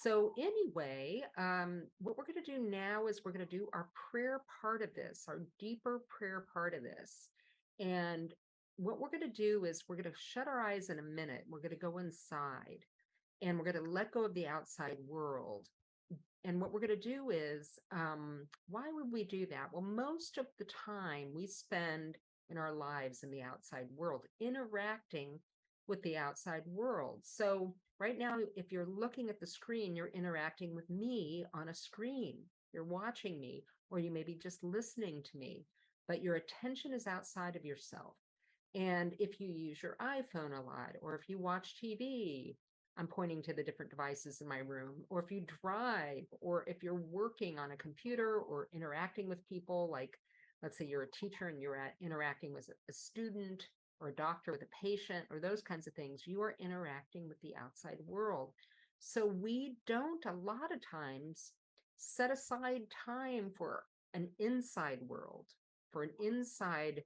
So anyway, what we're going to do now is we're going to do our prayer part of this, our deeper prayer part of this. And what we're going to do is we're going to shut our eyes in a minute. We're going to go inside and we're going to let go of the outside world. And what we're going to do is, why would we do that? Well, most of the time we spend in our lives in the outside world interacting with the outside world. So, right now, if you're looking at the screen, you're interacting with me on a screen. You're watching me, or you may be just listening to me, but your attention is outside of yourself. And if you use your iPhone a lot, or if you watch TV, I'm pointing to the different devices in my room, or if you drive, or if you're working on a computer or interacting with people, like let's say you're a teacher and interacting with a student or a doctor with a patient, or those kinds of things, you are interacting with the outside world. So we don't a lot of times set aside time for an inside world, for an inside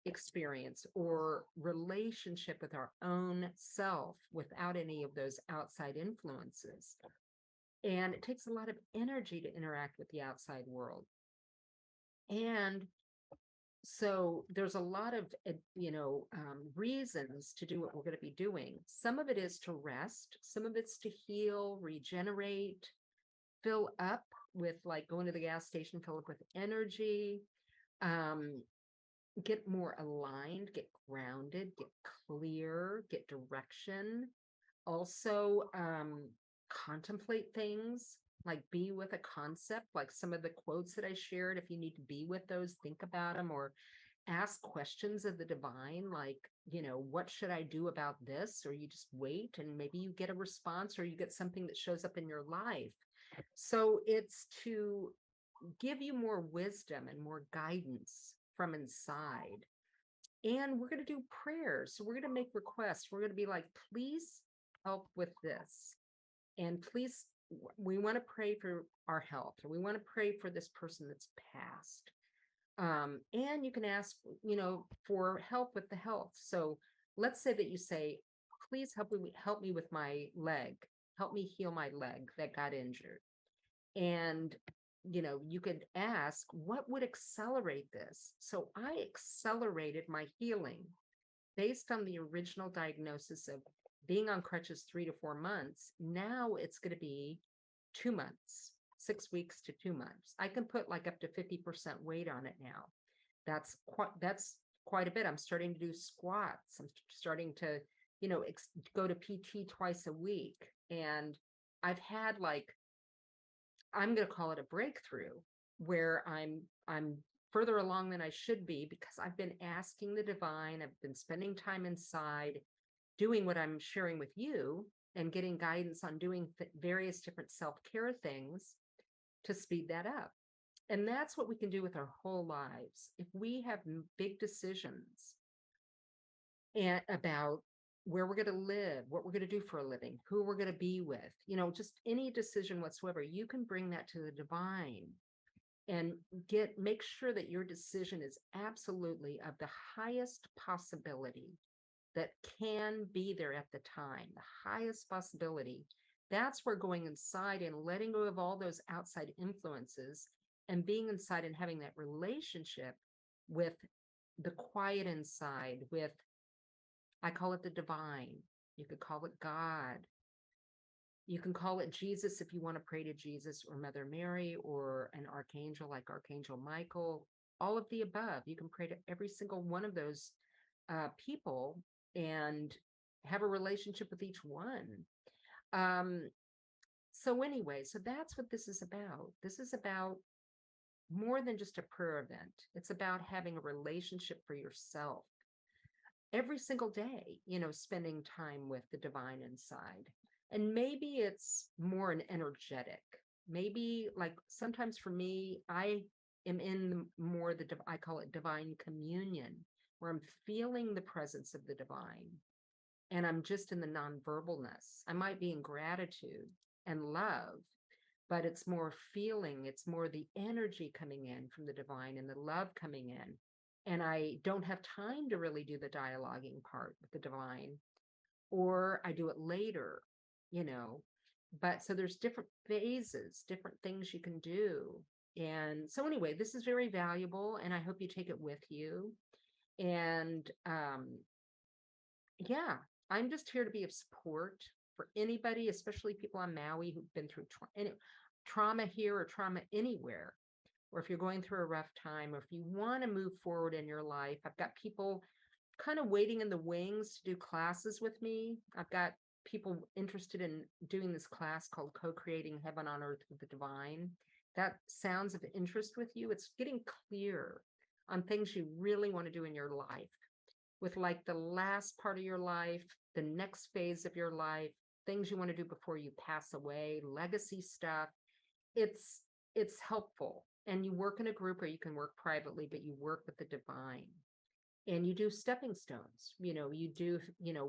experience or relationship with our own self without any of those outside influences. And it takes a lot of energy to interact with the outside world. And so there's a lot of, reasons to do what we're going to be doing. Some of it is to rest, some of it's to heal, regenerate, fill up with like going to the gas station, fill up with energy. Um, get more aligned, get grounded, get clear, get direction. Also, contemplate things, like be with a concept, like some of the quotes that I shared. If you need to be with those, think about them, or ask questions of the divine, like, what should I do about this? Or you just wait and maybe you get a response or you get something that shows up in your life. So it's to give you more wisdom and more guidance from inside. And we're going to do prayers. So we're going to make requests. We're going to be like, please help with this. And please, we want to pray for our health, or we want to pray for this person that's passed. And you can ask, for help with the health. So let's say that you say, please help me with my leg. Help me heal my leg that got injured. And you could ask, what would accelerate this? So I accelerated my healing based on the original diagnosis of being on crutches 3 to 4 months. Now it's going to be 2 months, 6 weeks to 2 months. I can put like up to 50% weight on it now. That's quite a bit. I'm starting to do squats. I'm starting to, go to PT twice a week. And I've had like, I'm going to call it a breakthrough, where I'm further along than I should be, because I've been asking the divine, I've been spending time inside, doing what I'm sharing with you, and getting guidance on doing various different self-care things to speed that up. And that's what we can do with our whole lives. If we have big decisions and about where we're going to live, what we're going to do for a living, who we're going to be with, just any decision whatsoever, you can bring that to the divine and make sure that your decision is absolutely of the highest possibility that can be there at the time, the highest possibility. That's where going inside and letting go of all those outside influences and being inside and having that relationship with the quiet inside, with, I call it the divine. You could call it God. You can call it Jesus if you want to pray to Jesus or Mother Mary or an archangel like Archangel Michael, all of the above. You can pray to every single one of those people and have a relationship with each one. Um, so anyway, so that's what this is about. This is about more than just a prayer event. It's about having a relationship for yourself every single day, spending time with the divine inside. And maybe it's more an energetic. Maybe like sometimes for me, I am in more I call it divine communion, where I'm feeling the presence of the divine and I'm just in the nonverbalness. I might be in gratitude and love, but it's more feeling, it's more the energy coming in from the divine and the love coming in. And I don't have time to really do the dialoguing part with the divine, or I do it later, you know. But so there's different phases, different things you can do. And so anyway, this is very valuable and I hope you take it with you. And yeah, I'm just here to be of support for anybody, especially people on Maui who've been through trauma here or trauma anywhere, or if you're going through a rough time, or if you want to move forward in your life. I've got people kind of waiting in the wings to do classes with me. I've got people interested in doing this class called Co-Creating Heaven on Earth with the Divine. That sounds of interest with you. It's getting clear on things you really want to do in your life, with like the last part of your life, the next phase of your life, things you want to do before you pass away, legacy stuff. It's it's helpful. And you work in a group or you can work privately, but you work with the divine. And you do stepping stones. You do,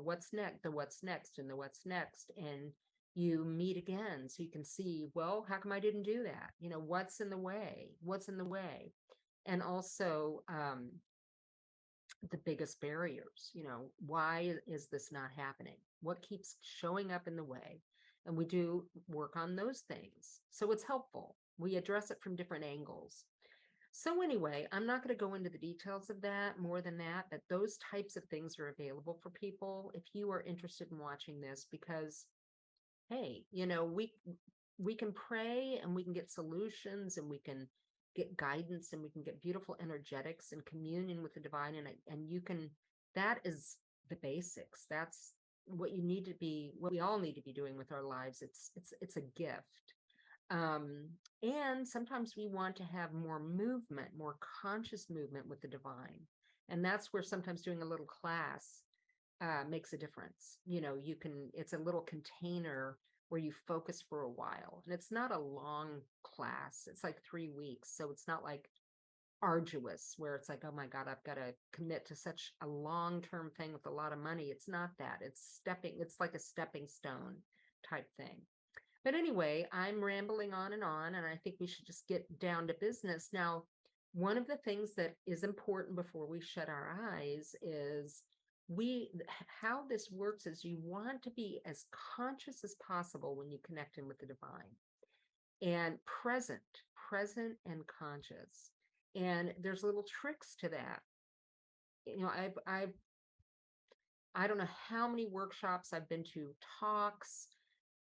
what's next, the what's next and the what's next. And you meet again so you can see, well, how come I didn't do that? What's in the way? What's in the way? And also the biggest barriers, why is this not happening? What keeps showing up in the way? And we do work on those things. So it's helpful. We address it from different angles. So anyway, I'm not going to go into the details of that more than that, but those types of things are available for people if you are interested in watching this, because hey, we can pray and we can get solutions and we can get guidance and we can get beautiful energetics and communion with the divine, and you can, that is the basics. That's what you need to be, what we all need to be doing with our lives. It's a gift. And sometimes we want to have more movement, more conscious movement with the divine. And that's where sometimes doing a little class makes a difference. It's a little container where you focus for a while. And it's not a long class. It's like 3 weeks. So it's not like arduous where it's like, oh my God, I've got to commit to such a long-term thing with a lot of money. It's not that. It's like a stepping stone type thing. But anyway, I'm rambling on, and I think we should just get down to business. Now, one of the things that is important before we shut our eyes is how this works is you want to be as conscious as possible when you connect in with the divine, and present and conscious. And there's little tricks to that. I don't know how many workshops I've been to, talks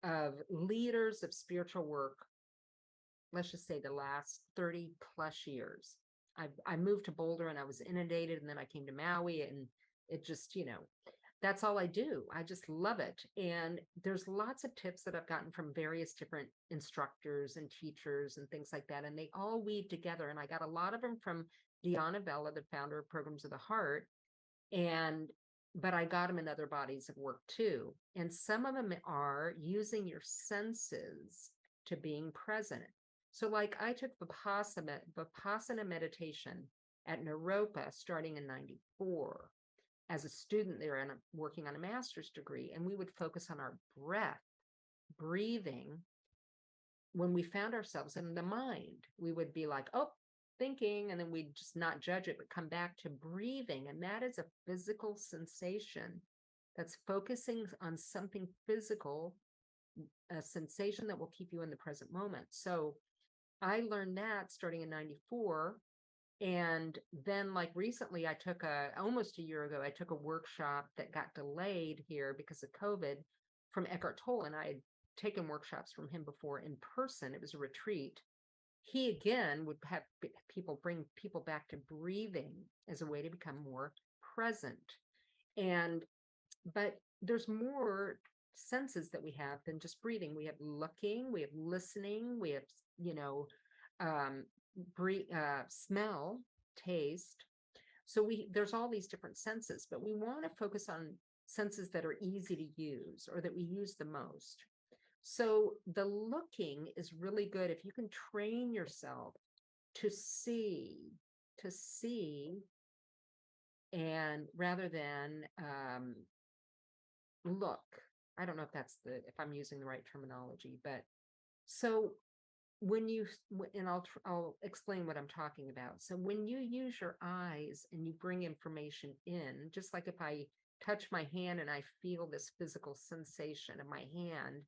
of leaders of spiritual work, let's just say the last 30 plus years. I moved to Boulder and I was inundated, and then I came to Maui, and it just, that's all I do. I just love it. And there's lots of tips that I've gotten from various different instructors and teachers and things like that. And they all weave together. And I got a lot of them from Deanna Vella, the founder of Programs of the Heart. But I got them in other bodies of work too. And some of them are using your senses to being present. So like I took Vipassana meditation at Naropa starting in 94 as a student there, and working on a master's degree. And we would focus on our breath, breathing. When we found ourselves in the mind, we would be like, oh, thinking, and then we'd just not judge it, but come back to breathing. And that is a physical sensation that's focusing on something physical, a sensation that will keep you in the present moment. So I learned that starting in 94. And then like recently I took almost a year ago, I took a workshop that got delayed here because of COVID from Eckhart Tolle. And I had taken workshops from him before in person. It was a retreat. He again would have people bring people back to breathing as a way to become more present. But there's more senses that we have than just breathing. We have looking, we have listening, we have, smell, taste. So there's all these different senses, but we want to focus on senses that are easy to use or that we use the most. So the looking is really good if you can train yourself to see, and rather than look. I don't know if I'm using the right terminology, but so and I'll explain what I'm talking about. So when you use your eyes and you bring information in, just like if I touch my hand and I feel this physical sensation of my hand,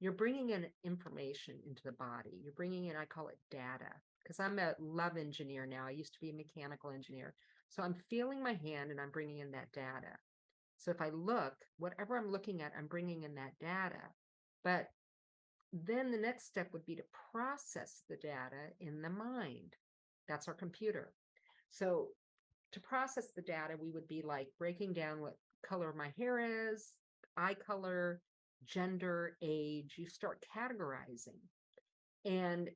you're bringing in information into the body. You're bringing in, I call it data, because I'm a love engineer now. I used to be a mechanical engineer. So I'm feeling my hand and I'm bringing in that data. So if I look, whatever I'm looking at, I'm bringing in that data. But then the next step would be to process the data in the mind. That's our computer. So to process the data, we would be like breaking down what color my hair is, eye color, gender, age. You start categorizing. And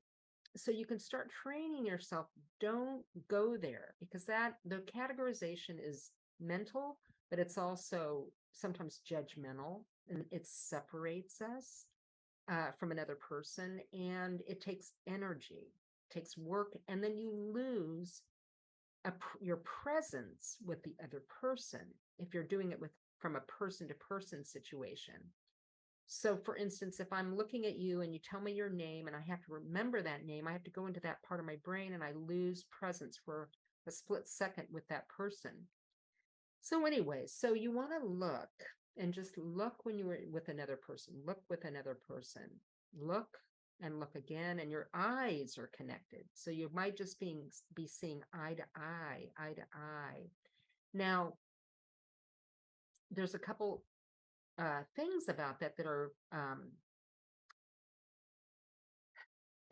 so you can start training yourself. Don't go there, because the categorization is mental, but it's also sometimes judgmental, and it separates us from another person, and it takes energy, takes work, and then you lose your presence with the other person if you're doing it with from a person to person situation. So for instance, if I'm looking at you and you tell me your name and I have to remember that name, I have to go into that part of my brain and I lose presence for a split second with that person. So anyways, so you want to look and just look when you're with another person, look with another person, look and look again, and your eyes are connected. So you might just be seeing eye to eye, eye to eye. Now, there's a couple things about that are,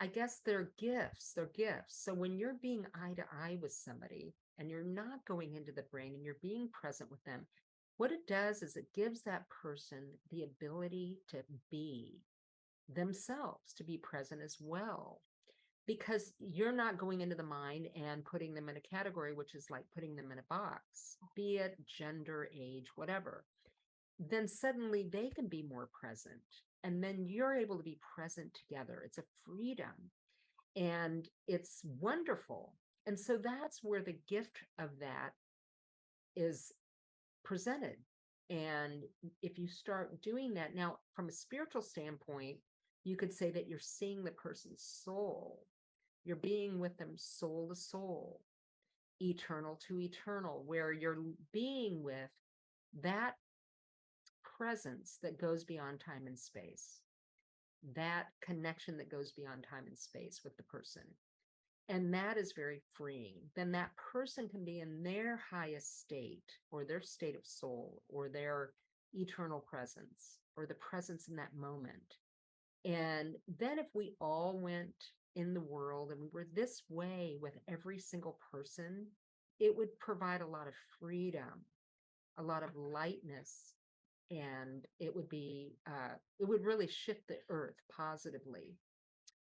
I guess they're gifts. They're gifts. So when you're being eye to eye with somebody and you're not going into the brain and you're being present with them, what it does is it gives that person the ability to be themselves, to be present as well. Because you're not going into the mind and putting them in a category, which is like putting them in a box, be it gender, age, whatever. Then suddenly they can be more present. And then you're able to be present together. It's a freedom and it's wonderful. And so that's where the gift of that is presented. And if you start doing that now from a spiritual standpoint, you could say that you're seeing the person's soul. You're being with them soul to soul, eternal to eternal, where you're being with that presence that goes beyond time and space, that connection that goes beyond time and space with the person. And that is very freeing. Then that person can be in their highest state or their state of soul or their eternal presence or the presence in that moment. And then if we all went in the world and we were this way with every single person, it would provide a lot of freedom, a lot of lightness, and it would really shift the earth positively.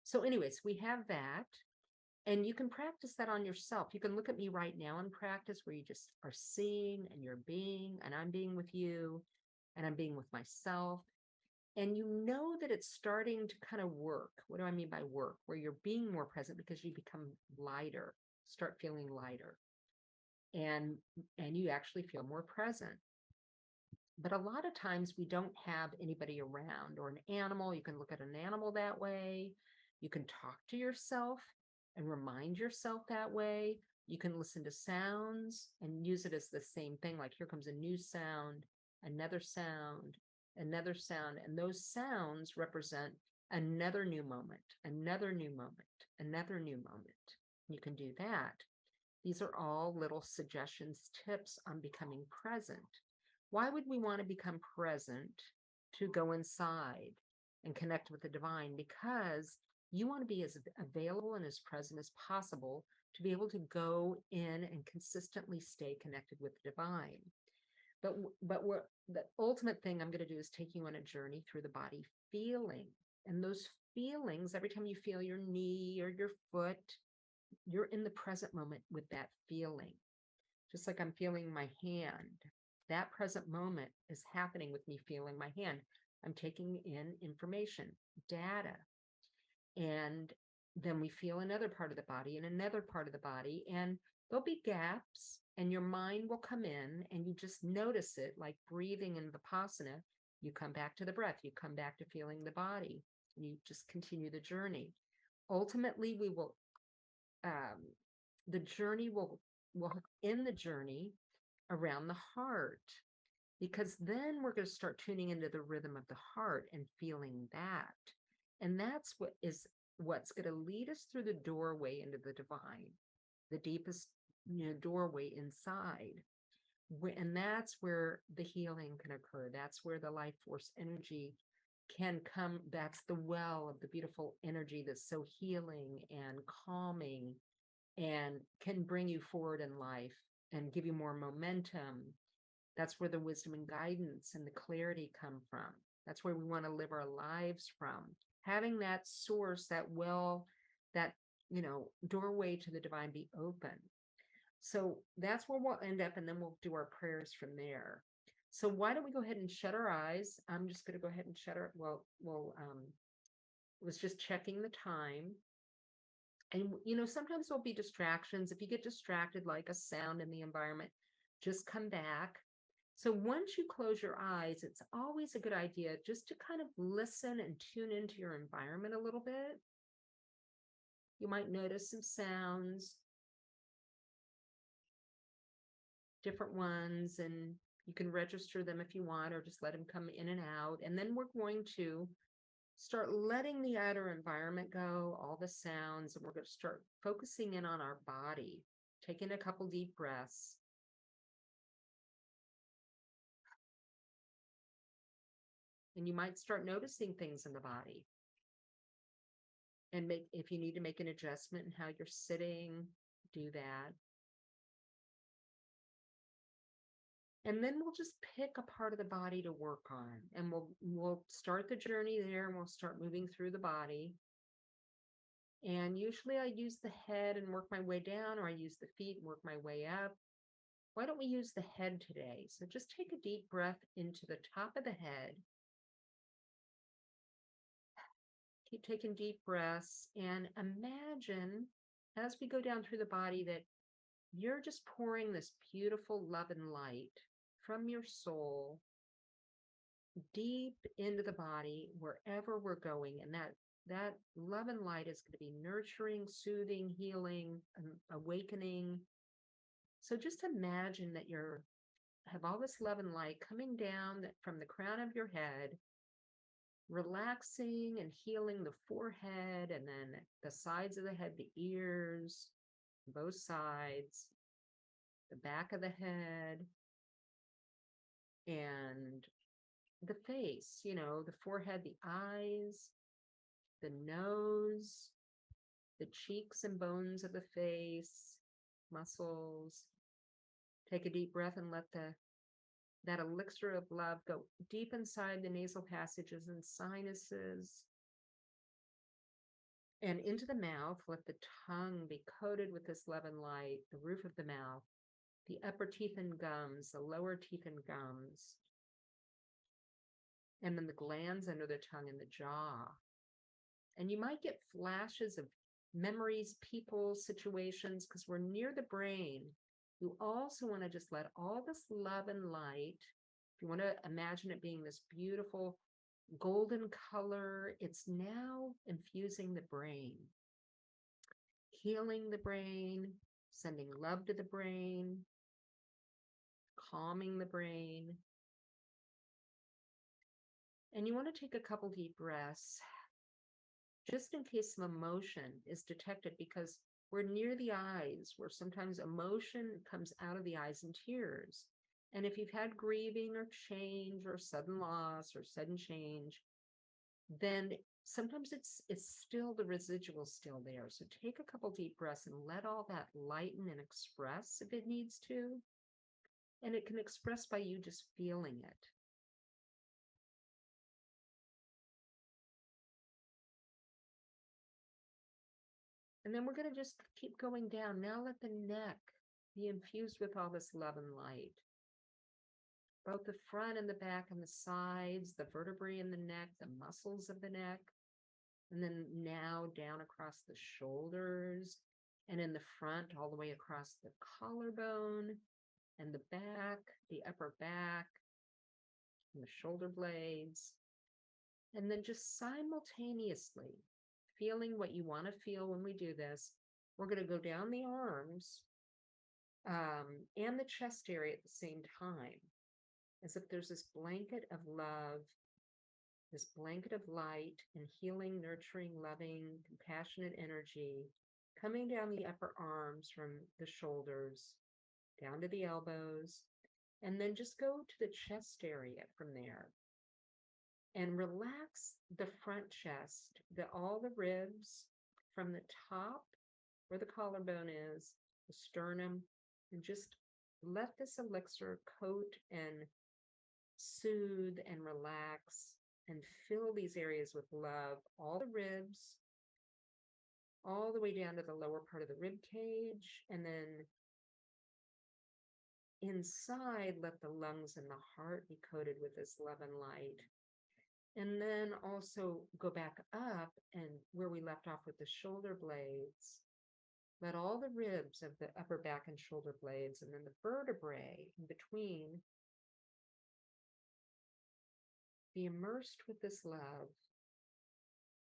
So anyways, we have that. And you can practice that on yourself. You can look at me right now and practice where you just are seeing and you're being, and I'm being with you, and I'm being with myself. And you know that it's starting to kind of work. What do I mean by work? Where you're being more present because you become lighter, start feeling lighter. And you actually feel more present. But a lot of times we don't have anybody around or an animal. You can look at an animal that way. You can talk to yourself and remind yourself that way. You can listen to sounds and use it as the same thing. Like here comes a new sound, another sound, another sound. And those sounds represent another new moment, another new moment, another new moment. You can do that. These are all little suggestions, tips on becoming present. Why would we want to become present? To go inside and connect with the divine, because you want to be as available and as present as possible to be able to go in and consistently stay connected with the divine. But the ultimate thing I'm going to do is take you on a journey through the body feeling. And those feelings, every time you feel your knee or your foot, you're in the present moment with that feeling. Just like I'm feeling my hand. That present moment is happening with me feeling my hand. I'm taking in information, data. And then we feel another part of the body and another part of the body. And there'll be gaps and your mind will come in and you just notice it, like breathing in Vipassana. You come back to the breath. You come back to feeling the body. And you just continue the journey. Ultimately, we will, the journey will end the journey around the heart. because then we're going to start tuning into the rhythm of the heart and feeling that. And that's what's going to lead us through the doorway into the divine, the deepest, doorway inside. And that's where the healing can occur. That's where the life force energy can come. That's the well of the beautiful energy that's so healing and calming and can bring you forward in life and give you more momentum. That's where the wisdom and guidance and the clarity come from. That's where we want to live our lives from. Having that source, that well, that, doorway to the divine be open. So that's where we'll end up, and then we'll do our prayers from there. So why don't we go ahead and shut our eyes? I'm just going to go ahead and shut our, was just checking the time. And, sometimes there'll be distractions. If you get distracted, like a sound in the environment, just come back. So once you close your eyes, it's always a good idea just to kind of listen and tune into your environment a little bit. You might notice some sounds, different ones, and you can register them if you want, or just let them come in and out. And then we're going to start letting the outer environment go, all the sounds, and we're going to start focusing in on our body, taking a couple deep breaths. And you might start noticing things in the body. And if you need to make an adjustment in how you're sitting, do that. And then we'll just pick a part of the body to work on. And we'll start the journey there, and we'll start moving through the body. And usually I use the head and work my way down, or I use the feet and work my way up. Why don't we use the head today? So just take a deep breath into the top of the head. Keep taking deep breaths and imagine as we go down through the body that you're just pouring this beautiful love and light from your soul deep into the body wherever we're going. And that love and light is going to be nurturing, soothing, healing, awakening. So just imagine that you're have all this love and light coming down from the crown of your head, relaxing and healing the forehead, and then the sides of the head, the ears, both sides, the back of the head, and the face, the forehead, the eyes, the nose, the cheeks and bones of the face, muscles. Take a deep breath and let that elixir of love go deep inside the nasal passages and sinuses and into the mouth. Let the tongue be coated with this love and light, the roof of the mouth, the upper teeth and gums, the lower teeth and gums, and then the glands under the tongue and the jaw. And you might get flashes of memories, people, situations, because we're near the brain. You also want to just let all this love and light, if you want to imagine it being this beautiful golden color, it's now infusing the brain, healing the brain, sending love to the brain, calming the brain. And you want to take a couple deep breaths just in case some emotion is detected, because we're near the eyes, where sometimes emotion comes out of the eyes in tears. And if you've had grieving or change or sudden loss or sudden change, then sometimes it's still the residual still there. So take a couple deep breaths and let all that lighten and express if it needs to. And it can express by you just feeling it. And then we're going to just keep going down. Now let the neck be infused with all this love and light. Both the front and the back and the sides, the vertebrae in the neck, the muscles of the neck. And then now down across the shoulders and in the front all the way across the collarbone and the back, the upper back, and the shoulder blades. And then just simultaneously feeling what you want to feel when we do this. We're going to go down the arms and the chest area at the same time. as if there's this blanket of love, this blanket of light and healing, nurturing, loving, compassionate energy coming down the upper arms from the shoulders down to the elbows, and then just go to the chest area from there and relax the front chest, all the ribs from the top where the collarbone is, the sternum, and just let this elixir coat and soothe and relax and fill these areas with love, all the ribs, all the way down to the lower part of the rib cage, and then inside, let the lungs and the heart be coated with this love and light. And then also go back up and where we left off with the shoulder blades, let all the ribs of the upper back and shoulder blades and then the vertebrae in between be immersed with this love,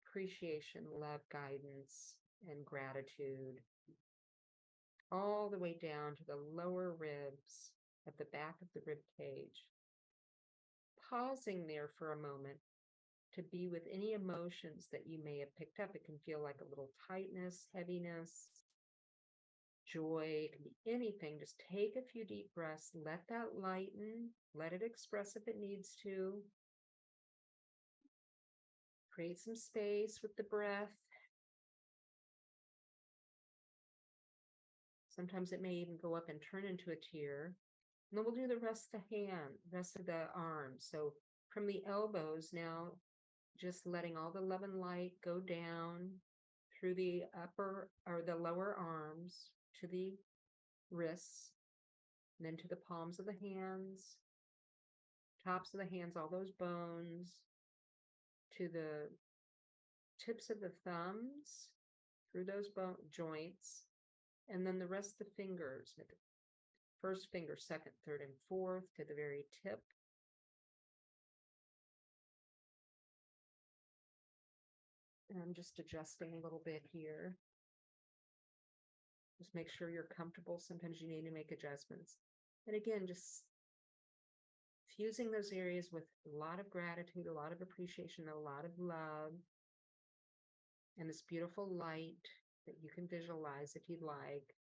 appreciation, love, guidance, and gratitude, all the way down to the lower ribs at the back of the rib cage. Pausing there for a moment to be with any emotions that you may have picked up. It can feel like a little tightness, heaviness, joy, it can be anything. Just take a few deep breaths, let that lighten, let it express if it needs to. Create some space with the breath. Sometimes it may even go up and turn into a tear. And then we'll do the rest of the rest of the arms. So from the elbows now, just letting all the love and light go down through the upper or the lower arms to the wrists, and then to the palms of the hands, tops of the hands, all those bones, to the tips of the thumbs, through those bone joints, and then the rest of the fingers, first finger, second, third, and fourth to the very tip. And I'm just adjusting a little bit here. Just make sure you're comfortable. Sometimes you need to make adjustments. And again, just fusing those areas with a lot of gratitude, a lot of appreciation, a lot of love, and this beautiful light that you can visualize if you'd like.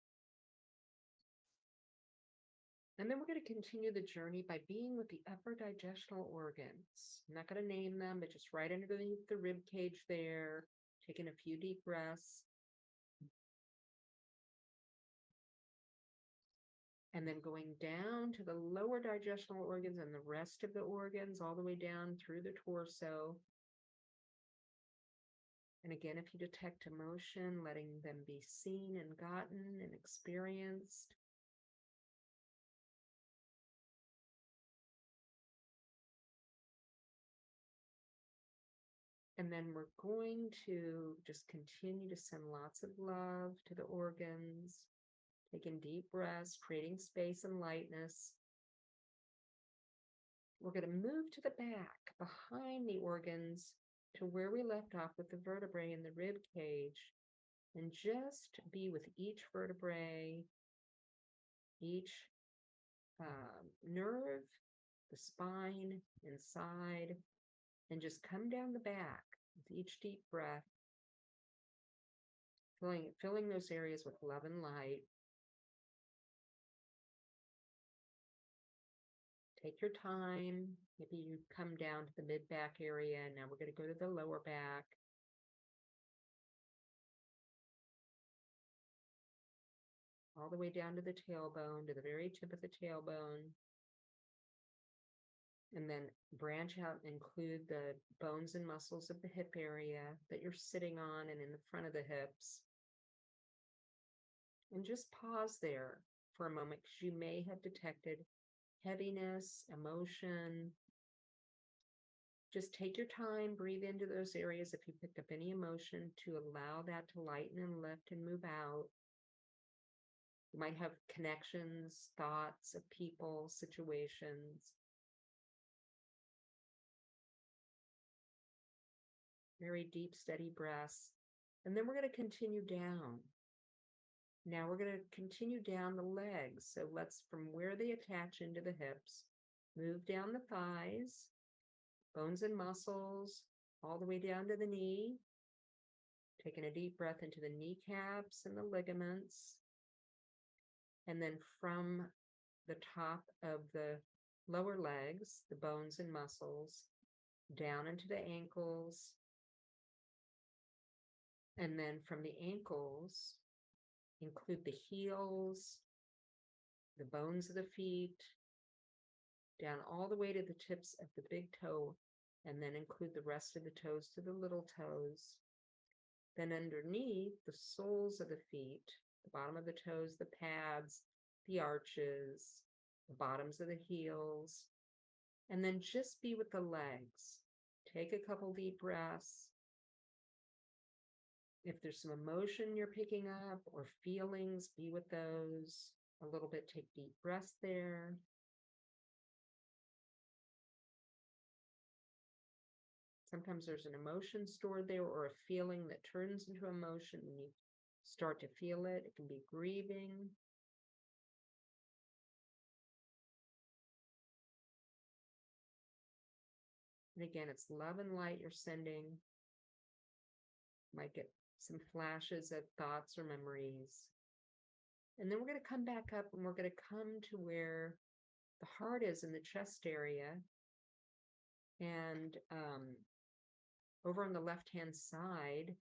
And then we're going to continue the journey by being with the upper digestional organs. I'm not going to name them, but just right underneath the rib cage there, taking a few deep breaths. And then going down to the lower digestional organs and the rest of the organs, all the way down through the torso. And again, if you detect emotion, letting them be seen and gotten and experienced. And then we're going to just continue to send lots of love to the organs, taking deep breaths, creating space and lightness. We're going to move to the back behind the organs to where we left off with the vertebrae in the rib cage, and just be with each vertebrae, each nerve, the spine, inside, and just come down the back with each deep breath, filling those areas with love and light. Take your time. Maybe you come down to the mid-back area. Now we're going to go to the lower back. All the way down to the tailbone, to the very tip of the tailbone. And then branch out and include the bones and muscles of the hip area that you're sitting on and in the front of the hips. And just pause there for a moment, because you may have detected heaviness, emotion. Just take your time, breathe into those areas if you picked up any emotion, to allow that to lighten and lift and move out. You might have connections, thoughts of people, situations. Very deep, steady breaths. And then we're going to continue down. Now we're going to continue down the legs. So let's, from where they attach into the hips, Move down the thighs, bones and muscles, all the way down to the knee. Taking a deep breath into the kneecaps and the ligaments. And then from the top of the lower legs, the bones and muscles, down into the ankles. And then from the ankles, include the heels, the bones of the feet, down all the way to the tips of the big toe, and then include the rest of the toes to the little toes. Then underneath, the soles of the feet, the bottom of the toes, the pads, the arches, the bottoms of the heels, and then just be with the legs. Take a couple deep breaths. If there's some emotion you're picking up or feelings, be with those a little bit. Take deep breaths there. Sometimes there's an emotion stored there or a feeling that turns into emotion when you start to feel it. It can be grieving. And again, it's love and light you're sending. Might get some flashes of thoughts or memories. And then we're going to come back up and we're going to come to where the heart is in the chest area. And over on the left-hand side,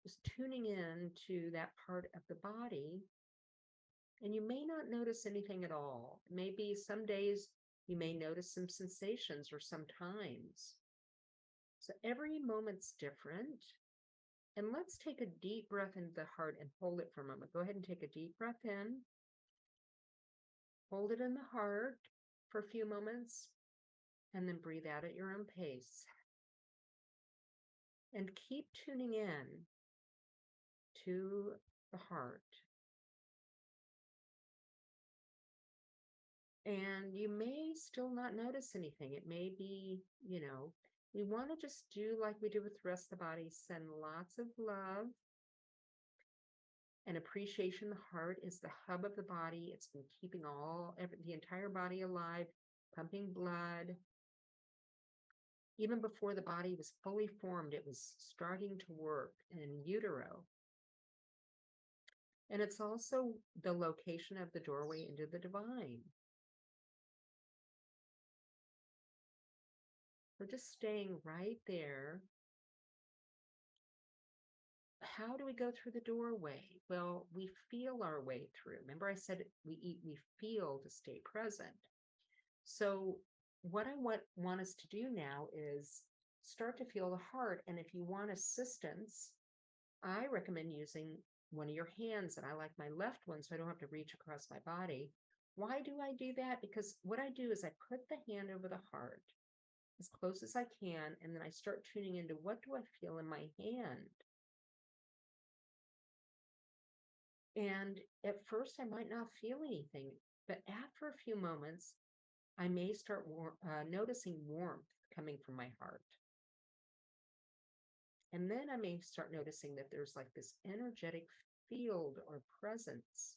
just tuning in to that part of the body. And you may not notice anything at all. Maybe some days you may notice some sensations or some times. So every moment's different. And let's take a deep breath into the heart and hold it for a moment. Go ahead and take a deep breath in. Hold it in the heart for a few moments, and then breathe out at your own pace. And keep tuning in to the heart. And you may still not notice anything. It may be, we want to just do like we do with the rest of the body, send lots of love and appreciation. The heart is the hub of the body. It's been keeping the entire body alive, pumping blood. Even before the body was fully formed, it was starting to work in utero. And it's also the location of the doorway into the divine. We're just staying right there. How do we go through the doorway? Well, we feel our way through. Remember I said we feel to stay present. So what I want us to do now is start to feel the heart. And if you want assistance, I recommend using one of your hands. And I like my left one, so I don't have to reach across my body. Why do I do that? Because what I do is I put the hand over the heart as close as I can, and then I start tuning into what do I feel in my hand. And at first, I might not feel anything, but after a few moments, I may start noticing warmth coming from my heart. And then I may start noticing that there's like this energetic field or presence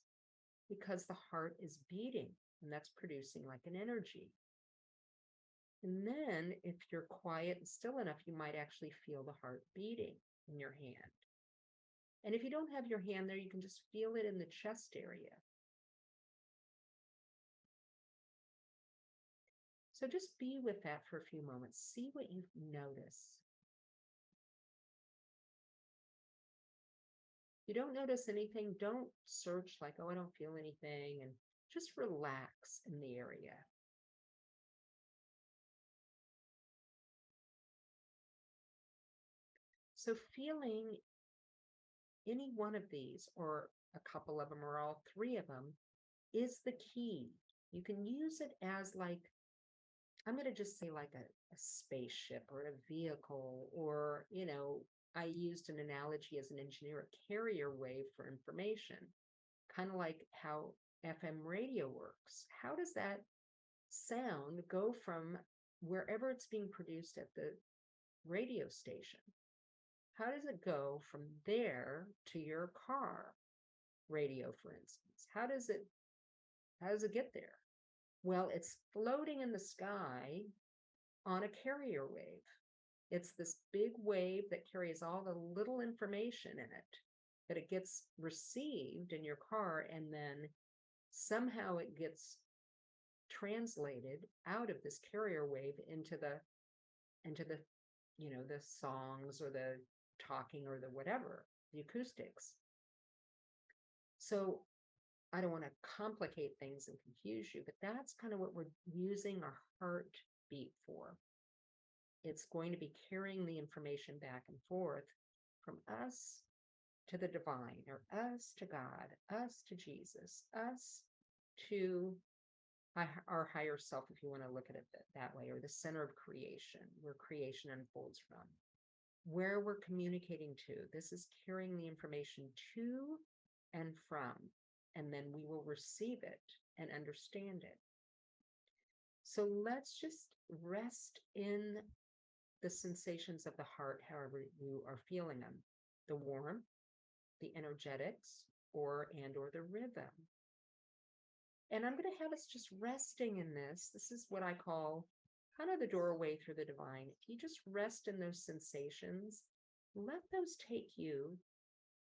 because the heart is beating, and that's producing like an energy. And then if you're quiet and still enough, you might actually feel the heart beating in your hand. And if you don't have your hand there, you can just feel it in the chest area. So just be with that for a few moments. See what you notice. If you don't notice anything, don't search like, oh, I don't feel anything, and just relax in the area. So feeling any one of these, or a couple of them, or all three of them, is the key. You can use it as like, I'm going to just say like a spaceship or a vehicle, or, I used an analogy as an engineer, a carrier wave for information, kind of like how FM radio works. How does that sound go from wherever it's being produced at the radio station? How does it go from there to your car radio, for instance? How does it get there? Well, it's floating in the sky on a carrier wave. It's this big wave that carries all the little information in it, that it gets received in your car, and then somehow it gets translated out of this carrier wave into the the songs or the talking or the whatever, the acoustics. So I don't want to complicate things and confuse you, but that's kind of what we're using our heartbeat for. It's going to be carrying the information back and forth from us to the divine, or us to God, us to Jesus, us to our higher self, if you want to look at it that way, or the center of creation, where creation unfolds from, where we're communicating to. This is carrying the information to and from, and then we will receive it and understand it. So let's just rest in the sensations of the heart, however you are feeling them, the warmth, the energetics, or the rhythm. And I'm going to have us just resting in this. This is what I call kind of the doorway through the divine. If you just rest in those sensations, let those take you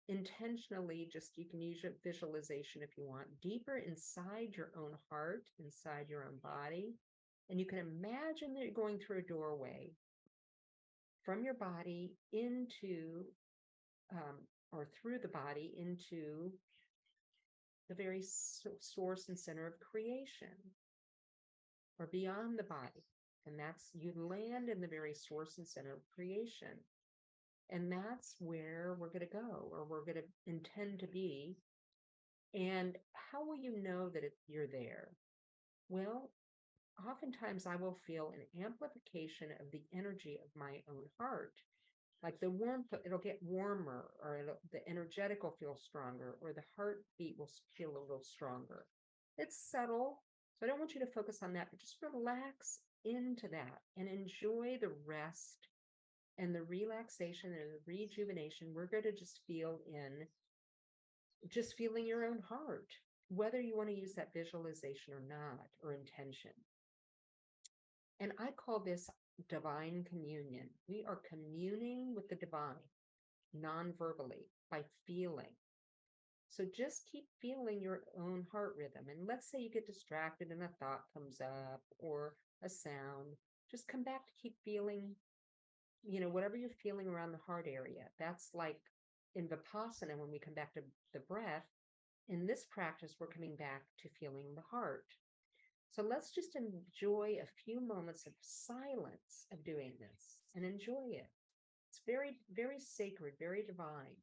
intentionally. Just, you can use a visualization if you want, deeper inside your own heart, inside your own body. And you can imagine that you're going through a doorway from your body into, or through the body into the very source and center of creation, or beyond the body. And that's, you land in the very source and center of creation. And that's where we're going to go, or we're going to intend to be. And how will you know that you're there? Well, oftentimes I will feel an amplification of the energy of my own heart. Like the warmth, it'll get warmer, or the energetic will feel stronger, or the heartbeat will feel a little stronger. It's subtle. So I don't want you to focus on that, but just relax into that and enjoy the rest and the relaxation and the rejuvenation. We're going to just feel in just feeling your own heart, whether you want to use that visualization or not, or intention. And I call this divine communion. We are communing with the divine non-verbally, by feeling. So just keep feeling your own heart rhythm. And let's say you get distracted and a thought comes up or a sound, just come back to keep feeling, whatever you're feeling around the heart area. That's like in Vipassana, when we come back to the breath. In this practice, we're coming back to feeling the heart. So let's just enjoy a few moments of silence of doing this and enjoy it. It's very, very sacred, very divine.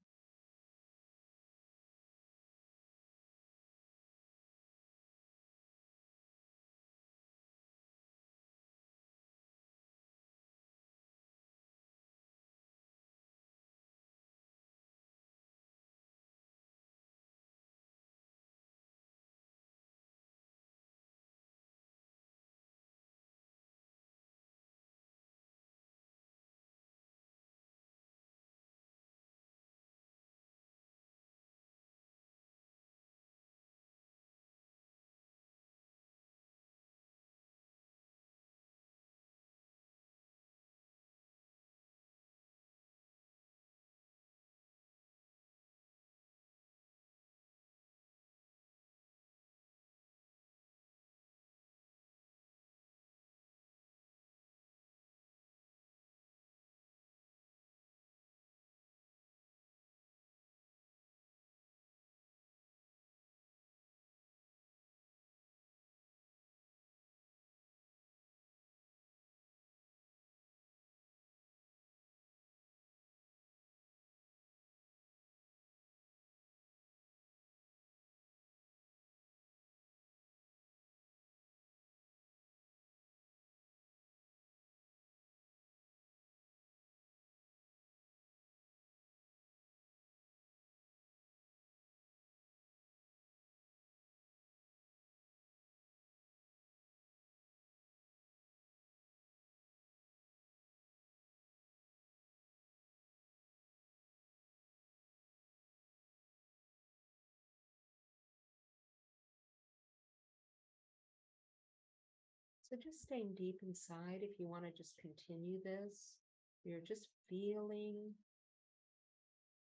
So just staying deep inside, if you want to just continue this, you're just feeling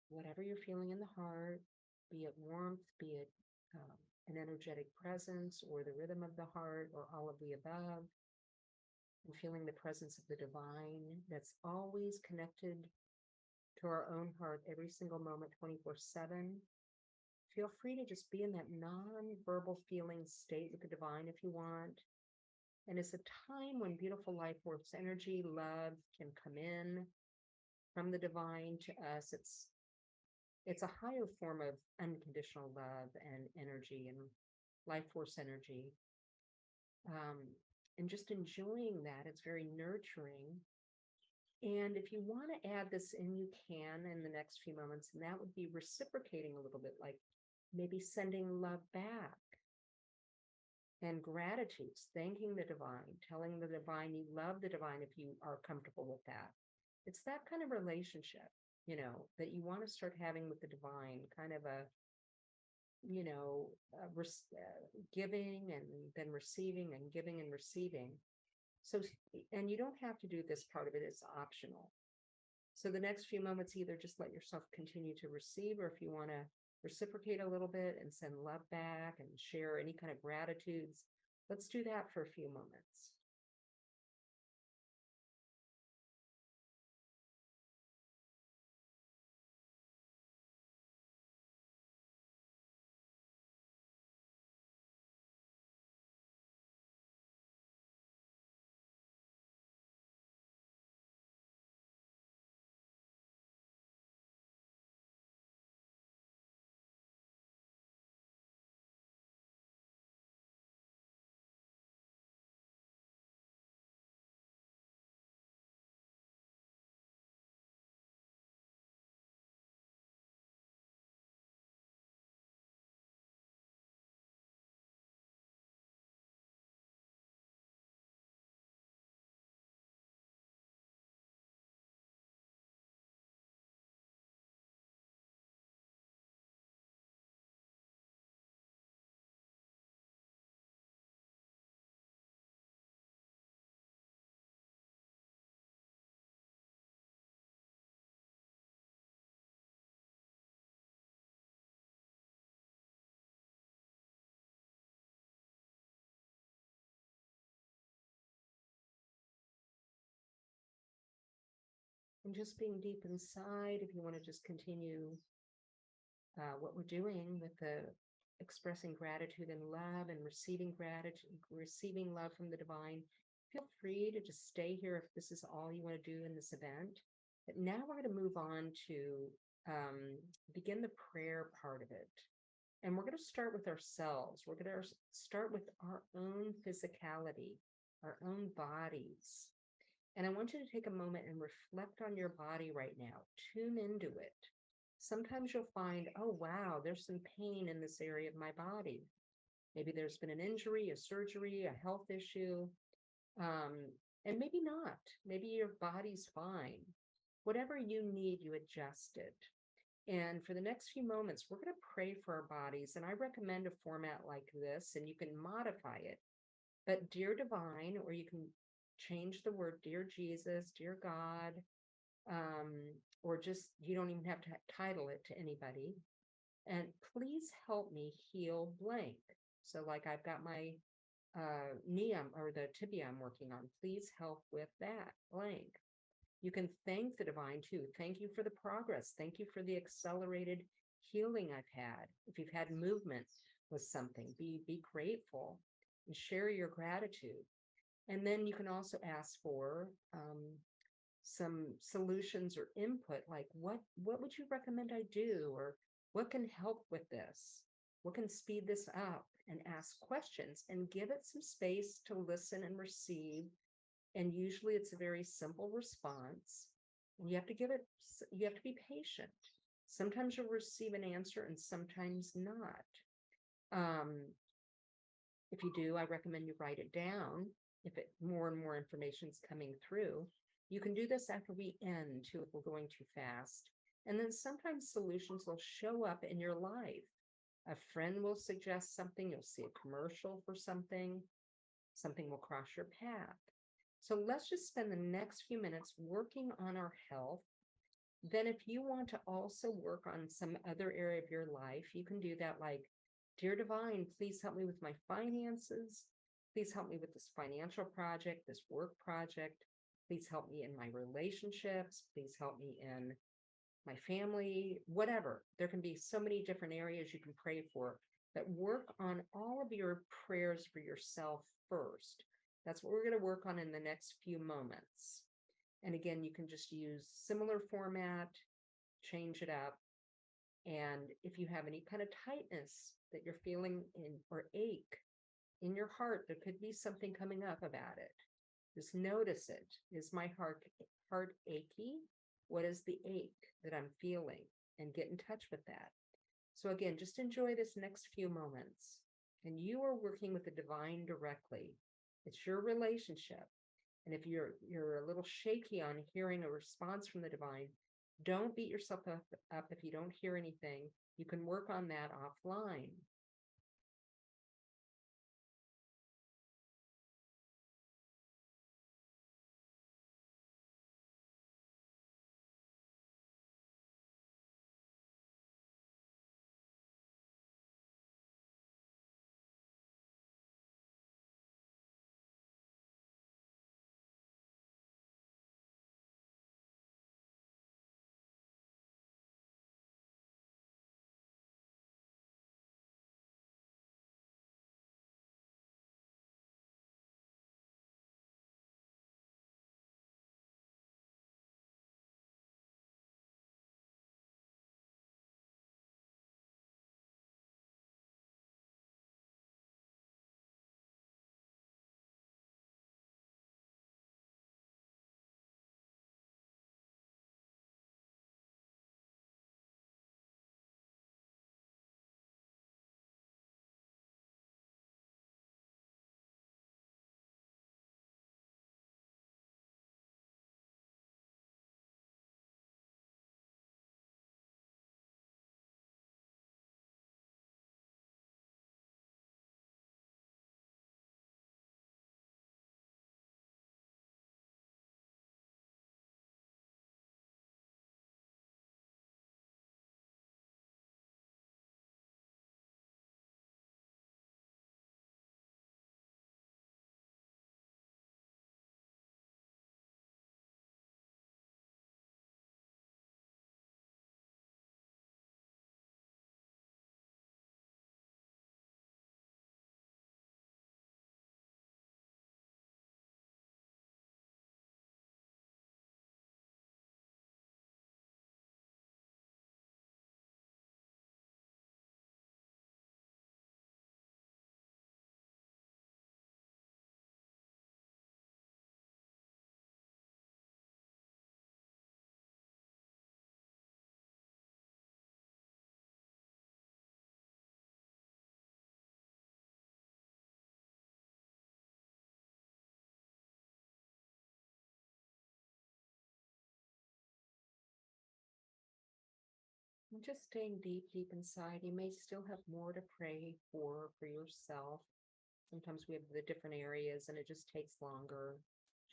whatever you're feeling in the heart, be it warmth, be it an energetic presence or the rhythm of the heart or all of the above, and feeling the presence of the divine that's always connected to our own heart every single moment, 24/7. Feel free to just be in that non-verbal feeling state with the divine if you want. And it's a time when beautiful life force energy, love can come in from the divine to us. It's a higher form of unconditional love and energy and life force energy. Um, and just enjoying that, it's very nurturing. And if you want to add this in, you can in the next few moments, and that would be reciprocating a little bit, like maybe sending love back and gratitudes, thanking the divine, telling the divine you love the divine if you are comfortable with that. It's that kind of relationship, that you want to start having with the divine, kind of a, giving and then receiving and giving and receiving. So, and you don't have to do this part of it, it's optional. So the next few moments, either just let yourself continue to receive, or if you want to reciprocate a little bit and send love back and share any kind of gratitudes, let's do that for a few moments. And just being deep inside, if you want to just continue what we're doing with the expressing gratitude and love and receiving gratitude, receiving love from the divine, feel free to just stay here if this is all you want to do in this event. But now we're going to move on to begin the prayer part of it. And we're going to start with ourselves. We're going to start with our own physicality, our own bodies. And I want you to take a moment and reflect on your body right now. Tune into it. Sometimes you'll find, oh, wow, there's some pain in this area of my body. Maybe there's been an injury, a surgery, a health issue, and maybe not. Maybe your body's fine. Whatever you need, you adjust it. And for the next few moments, we're going to pray for our bodies. And I recommend a format like this, and you can modify it. But Dear Divine, or you can change the word Dear Jesus, Dear God, or just, you don't even have to title it to anybody. And please help me heal blank. So like I've got my knee or the tibia I'm working on. Please help with that blank. You can thank the divine too. Thank you for the progress. Thank you for the accelerated healing I've had. If you've had movement with something, be grateful and share your gratitude. And then you can also ask for some solutions or input, like what would you recommend I do, or what can help with this? What can speed this up? And ask questions and give it some space to listen and receive. And usually it's a very simple response. You have to you have to be patient. Sometimes you'll receive an answer and sometimes not. Um, if you do, I recommend you write it down. If more and more information is coming through, you can do this after we end too, if we're going too fast. And then sometimes solutions will show up in your life. A friend will suggest something, you'll see a commercial for something. Something will cross your path. So let's just spend the next few minutes working on our health. Then, if you want to also work on some other area of your life, you can do that. Like, Dear Divine, please help me with my finances. Please help me with this financial project, this work project. Please help me in my relationships. Please help me in my family, whatever. There can be so many different areas you can pray for, but work on all of your prayers for yourself first. That's what we're going to work on in the next few moments. And again, you can just use similar format, change it up. And if you have any kind of tightness that you're feeling in or ache in your heart, there could be something coming up about it. Just notice it. Is my heart achy? What is the ache that I'm feeling? And get in touch with that. So again, just enjoy this next few moments. And you are working with the divine directly. It's your relationship. And if you're a little shaky on hearing a response from the divine, don't beat yourself up if you don't hear anything. You can work on that offline. And just staying deep inside, you may still have more to pray for yourself. Sometimes we have the different areas and it just takes longer.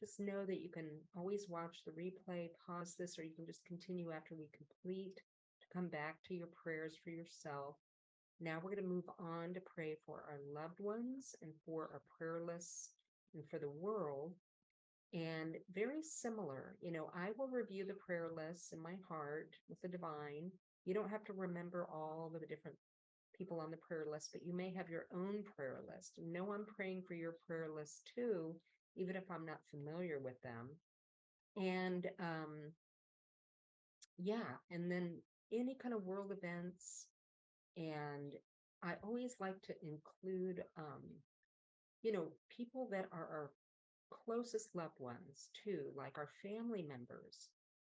Just know that you can always watch the replay, pause this, or you can just continue after we complete to come back to your prayers for yourself. Now we're going to move on to pray for our loved ones and for our prayer lists and for the world. And very similar, I will review the prayer lists in my heart with the divine. You don't have to remember all of the different people on the prayer list, but you may have your own prayer list. Know I'm praying for your prayer list too, even if I'm not familiar with them. And yeah, and then any kind of world events. And I always like to include, people that are our closest loved ones too, like our family members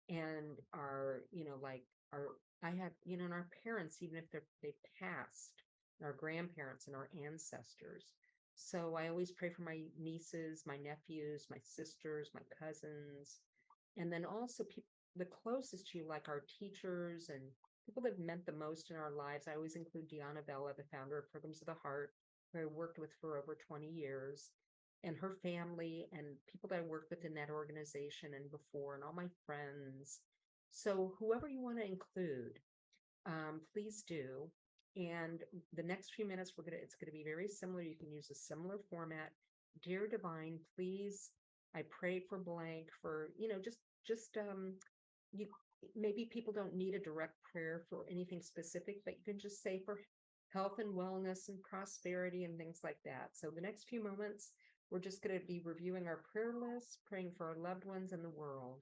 and our, like our, I have, and our parents, even if they've passed, our grandparents and our ancestors. So I always pray for my nieces, my nephews, my sisters, my cousins, and then also people the closest to you, like our teachers and people that have meant the most in our lives. I always include Diana Bella, the founder of Programs of the Heart, who I worked with for over 20 years. and her family and people that I worked with in that organization and before, and all my friends. So whoever you want to include, please do. And the next few minutes, it's gonna be very similar. You can use a similar format. Dear Divine, please, I pray for blank for, you maybe people don't need a direct prayer for anything specific, but you can just say for health and wellness and prosperity and things like that. So the next few moments, we're just going to be reviewing our prayer list, praying for our loved ones and the world.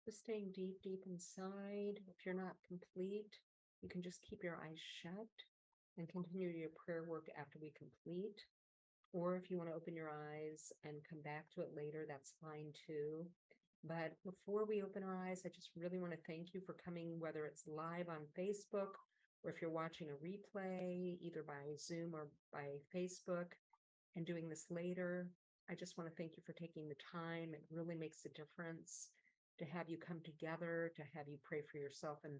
Just staying deep, deep inside. If you're not complete, you can just keep your eyes shut and continue your prayer work after we complete. Or if you want to open your eyes and come back to it later, that's fine too. But before we open our eyes, I just really want to thank you for coming, whether it's live on Facebook or if you're watching a replay, either by Zoom or by Facebook, and doing this later. I just want to thank you for taking the time. It really makes a difference to have you come together, to have you pray for yourself and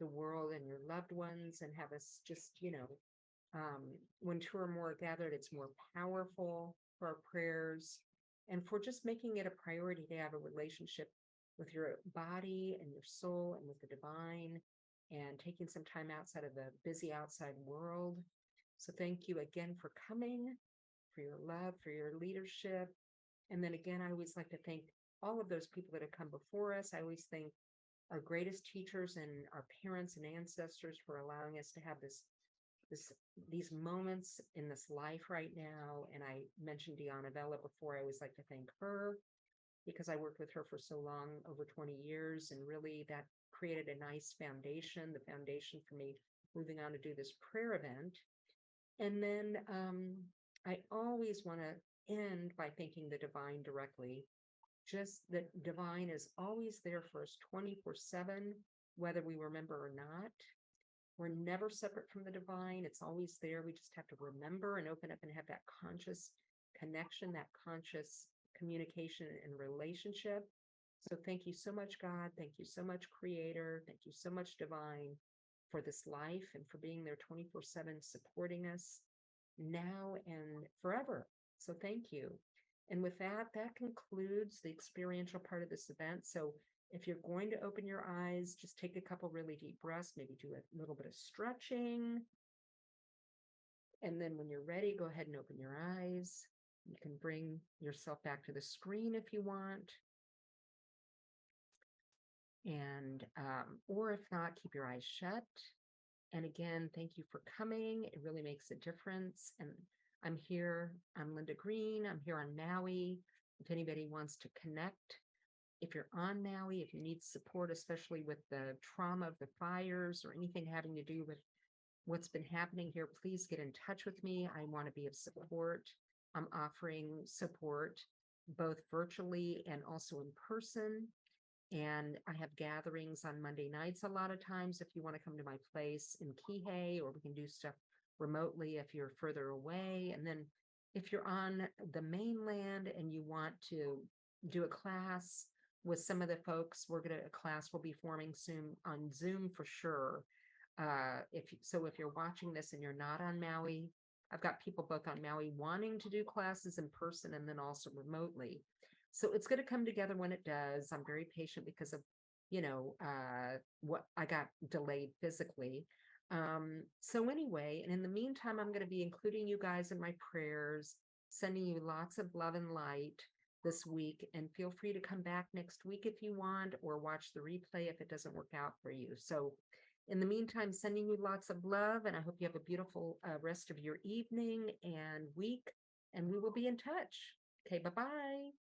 the world and your loved ones, and have us just, when two or more are gathered, it's more powerful for our prayers and for just making it a priority to have a relationship with your body and your soul and with the divine, and taking some time outside of the busy outside world. So thank you again for coming, for your love, for your leadership. And then again, I always like to thank all of those people that have come before us. I always thank our greatest teachers and our parents and ancestors for allowing us to have this these moments in this life right now. And I mentioned Diana Vella before. I always like to thank her because I worked with her for so long, over 20 years, and really that created a nice foundation, the foundation for me moving on to do this prayer event. And then I always want to end by thanking the divine directly. Just that divine is always there for us 24/7, whether we remember or not. We're never separate from the divine. It's always there. We just have to remember and open up and have that conscious connection, that conscious communication and relationship. So thank you so much, God. Thank you so much, Creator. Thank you so much, Divine, for this life and for being there 24/7, supporting us now and forever. So thank you. And with that, that concludes the experiential part of this event. So If you're going to open your eyes, just take a couple really deep breaths, maybe do a little bit of stretching. And then when you're ready, go ahead and open your eyes. You can bring yourself back to the screen if you want. And, or if not, keep your eyes shut. And again, thank you for coming. It really makes a difference. And I'm here. I'm Linda Green. I'm here on Maui. If anybody wants to connect, if you're on Maui, if you need support, especially with the trauma of the fires or anything having to do with what's been happening here, please get in touch with me. I want to be of support. I'm offering support both virtually and also in person. And I have gatherings on Monday nights a lot of times if you want to come to my place in Kihei, or we can do stuff remotely if you're further away. And then if you're on the mainland and you want to do a class with some of the folks, a class will be forming soon on Zoom for sure. If you're watching this and you're not on Maui, I've got people both on Maui wanting to do classes in person and then also remotely. So it's going to come together when it does. I'm very patient because of, what I got delayed physically. So anyway, and in the meantime, I'm going to be including you guys in my prayers, sending you lots of love and light this week. And feel free to come back next week if you want, or watch the replay if it doesn't work out for you. So in the meantime, sending you lots of love, and I hope you have a beautiful rest of your evening and week, and we will be in touch. Okay, bye-bye.